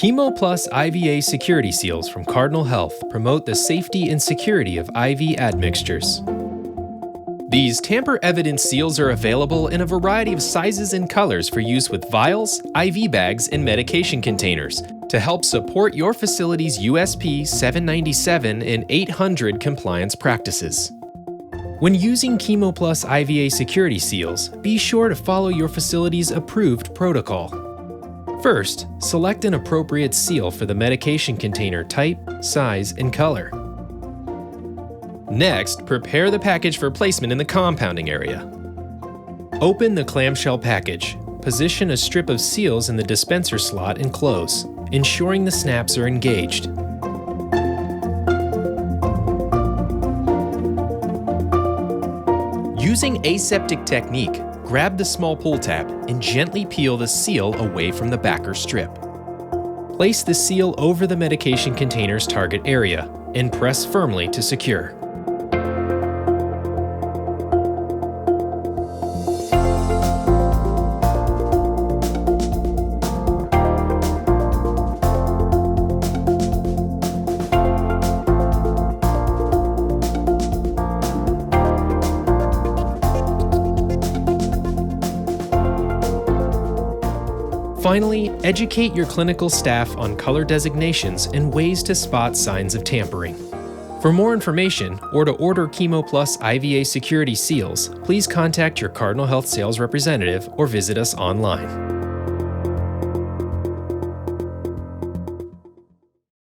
ChemoPlus IVA security seals from Cardinal Health promote the safety and security of IV Admixtures. These tamper-evident seals are available in a variety of sizes and colors for use with vials, IV bags, and medication containers to help support your facility's USP 797 and 800 compliance practices. When using ChemoPlus IVA security seals, be sure to follow your facility's approved protocol. First, select an appropriate seal for the medication container type, size, and color. Next, prepare the package for placement in the compounding area. Open the clamshell package. Position a strip of seals in the dispenser slot and close, ensuring the snaps are engaged. Using aseptic technique, grab the small pull tab and gently peel the seal away from the backer strip. Place the seal over the medication container's target area and press firmly to secure. Finally, educate your clinical staff on color designations and ways to spot signs of tampering. For more information or to order ChemoPlus IVA security seals, please contact your Cardinal Health sales representative or visit us online.